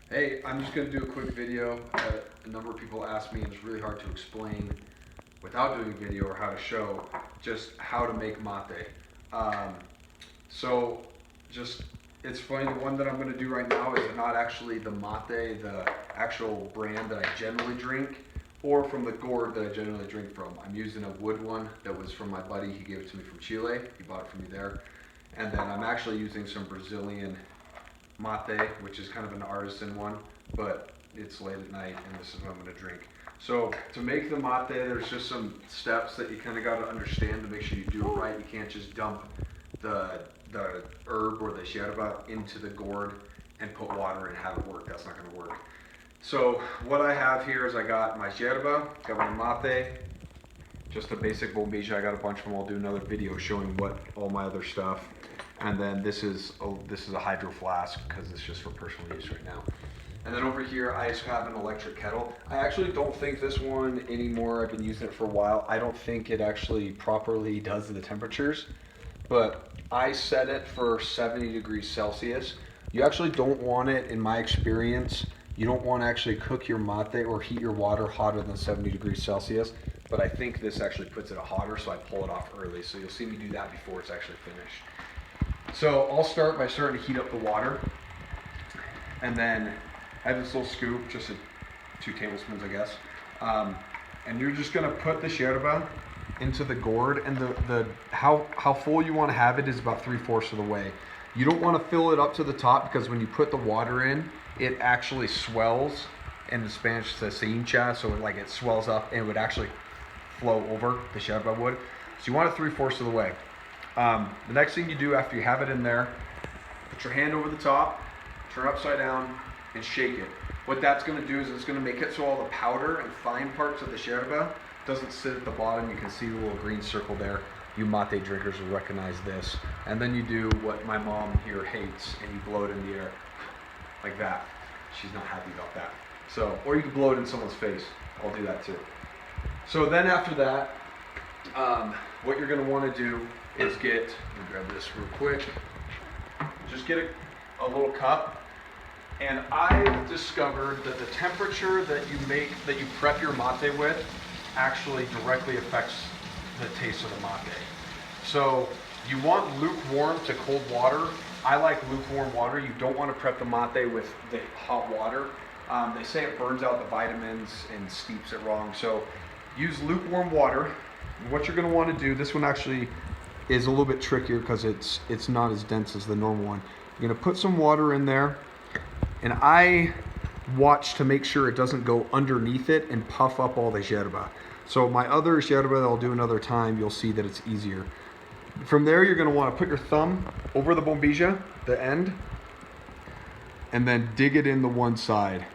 Hey, I'm just going to do a quick video. A number of people asked me, and it's really hard to explain without doing a video or how to show just how to make mate. Um, so just, it's funny, the one that I'm going to do right now is not actually the mate, the actual brand that I generally drink, or from the gourd that I generally drink from. I'm using a wood one that was from my buddy. He gave it to me from Chile. He bought it from me there. And then I'm actually using some Brazilian mate, which is kind of an artisan one, but it's late at night and this is what I'm going to drink. So to make the mate, there's just some steps that you kind of got to understand to make sure you do it right. You can't just dump the herb or the yerba into the gourd and put water and have it work. That's not going to work. So what I have here is I got my yerba, got my mate, just a basic bombilla. I got a bunch of them. I'll do another video showing what all my other stuff. And then this is a hydro flask because it's just for personal use right now. And then over here I just have an electric kettle. I actually don't think this one anymore. I've been using it for a while. I don't think it actually properly does the temperatures, but I set it for 70 degrees Celsius. You actually don't want it, in my experience, you don't want to actually cook your mate or heat your water hotter than 70 degrees Celsius, but I think this actually puts it hotter, so I pull it off early. So you'll see me do that before it's actually finished. So I'll start by starting to heat up the water, and then I have this little scoop, just 2 tablespoons, I guess. And you're just gonna put the yerba into the gourd, and how full you want to have it is about 3/4 of the way. You don't want to fill it up to the top because when you put the water in, it actually swells. In Spanish, it says se hincha, so it swells up and it would actually flow over, the yerba would. So you want it 3/4 of the way. The next thing you do after you have it in there, put your hand over the top, turn upside down, and shake it. What that's going to do is it's going to make it so all the powder and fine parts of the yerba doesn't sit at the bottom. You can see the little green circle there. You mate drinkers will recognize this. And then you do what my mom here hates, and you blow it in the air like that. She's not happy about that. So, or you can blow it in someone's face. I'll do that too. So then after that, what you're going to want to do is let me grab this real quick. Just get a little cup. And I've discovered that the temperature that you prep your mate with actually directly affects the taste of the mate. So you want lukewarm to cold water. I like lukewarm water. You don't want to prep the mate with the hot water. They say it burns out the vitamins and steeps it wrong. So use lukewarm water. And what you're going to want to do, this one actually is a little bit trickier because it's not as dense as the normal one. You're going to put some water in there, and I watch to make sure it doesn't go underneath it and puff up all the yerba. So my other yerba that I'll do another time, you'll see that it's easier. From there, you're going to want to put your thumb over the bombilla, the end, and then dig it in the one side.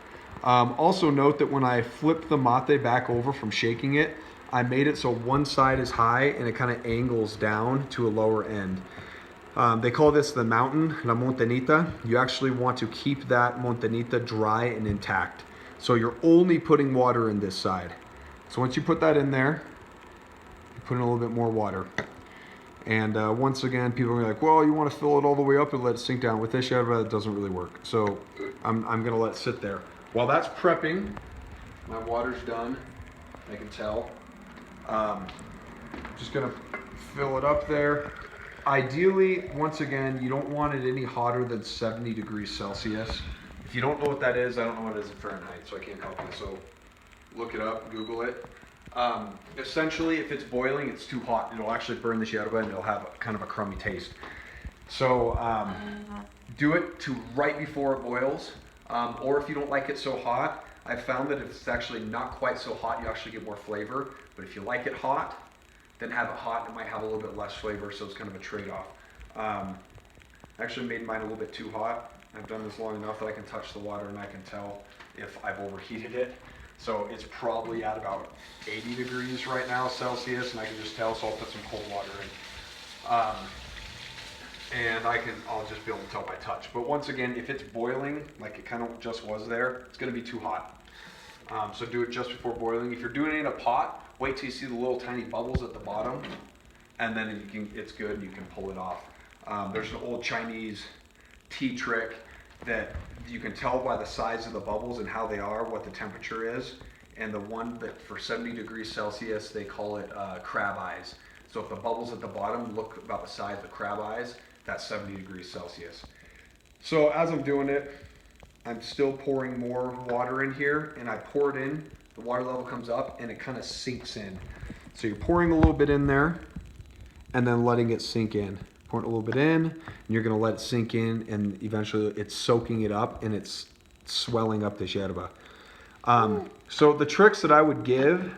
Also note that when I flip the mate back over from shaking it, I made it so one side is high and it kind of angles down to a lower end. They call this the mountain, la montanita. You actually want to keep that montanita dry and intact. So you're only putting water in this side. So once you put that in there, you put in a little bit more water. And once again, people are like, well, you want to fill it all the way up and let it sink down. With this yerba, it doesn't really work. So I'm going to let it sit there. While that's prepping, my water's done, I can tell. Just going to fill it up there. Ideally, once again, you don't want it any hotter than 70 degrees Celsius. If you don't know what that is, I don't know what it is in Fahrenheit, so I can't help you. So look it up, Google it. Essentially, if it's boiling, it's too hot. It'll actually burn the yerba and it'll have kind of a crummy taste. So do it to right before it boils. Or if you don't like it so hot, I've found that if it's actually not quite so hot, you actually get more flavor. But if you like it hot, then have it hot, and it might have a little bit less flavor, so it's kind of a trade-off. I actually made mine a little bit too hot. I've done this long enough that I can touch the water and I can tell if I've overheated it. So it's probably at about 80 degrees right now Celsius, and I can just tell, so I'll put some cold water in. And I'll just be able to tell by touch. But once again, if it's boiling, like it kind of just was there, it's gonna be too hot. So do it just before boiling. If you're doing it in a pot, wait till you see the little tiny bubbles at the bottom, and then it's good, and you can pull it off. There's an old Chinese tea trick that you can tell by the size of the bubbles and how they are, what the temperature is. And the one that for 70 degrees Celsius, they call it crab eyes. So if the bubbles at the bottom look about the size of crab eyes, that's 70 degrees Celsius. So as I'm doing it, I'm still pouring more water in here, and I pour it in, the water level comes up and it kind of sinks in. So you're pouring a little bit in there and then letting it sink in. Pouring a little bit in, and you're gonna let it sink in, and eventually it's soaking it up and it's swelling up this yerba. So the tricks that I would give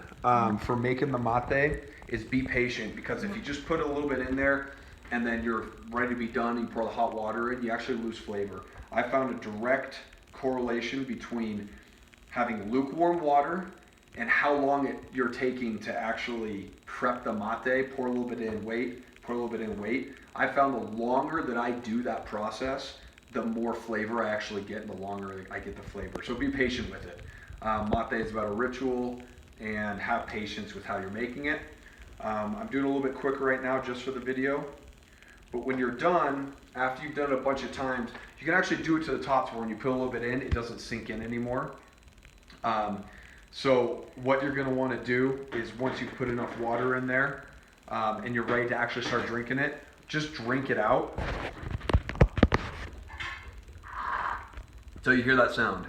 for making the mate is be patient, because if you just put a little bit in there and then you're ready to be done, you pour the hot water in, you actually lose flavor. I found a direct correlation between having lukewarm water and how long you're taking to actually prep the mate. Pour a little bit in, wait, pour a little bit in, wait. I found the longer that I do that process, the more flavor I actually get, and the longer I get the flavor. So be patient with it. Mate is about a ritual, and have patience with how you're making it. I'm doing a little bit quicker right now just for the video. But when you're done, after you've done it a bunch of times, you can actually do it to the top where when you put a little bit in, it doesn't sink in anymore. So what you're gonna wanna do is once you put enough water in there and you're ready to actually start drinking it, just drink it out until you hear that sound.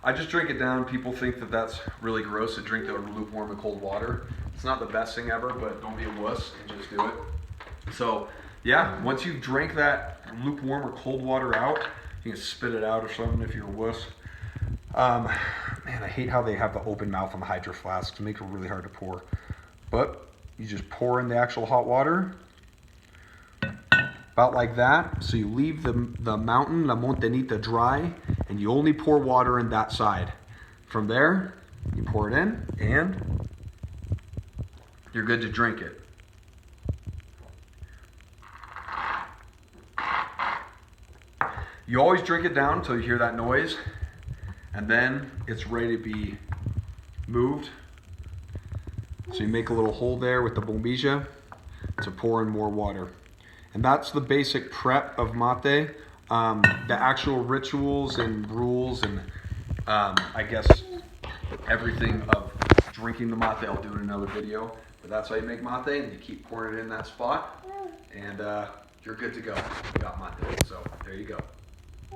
I just drink it down. People think that that's really gross to drink the lukewarm and cold water. It's not the best thing ever, but don't be a wuss and just do it. So yeah, once you drink that lukewarm or cold water out, you can spit it out or something if you're a wuss. Man, I hate how they have the open mouth on the hydro flasks to make it really hard to pour. But you just pour in the actual hot water, about like that. So you leave the mountain, la montañita, dry, and you only pour water in that side. From there, you pour it in, and you're good to drink it. You always drink it down until you hear that noise, and then it's ready to be moved. So you make a little hole there with the bombilla to pour in more water. And that's the basic prep of mate. The actual rituals and rules and I guess everything of drinking the mate I'll do in another video. But that's how you make mate, and you keep pouring it in that spot, and you're good to go. You got mate, so there you go.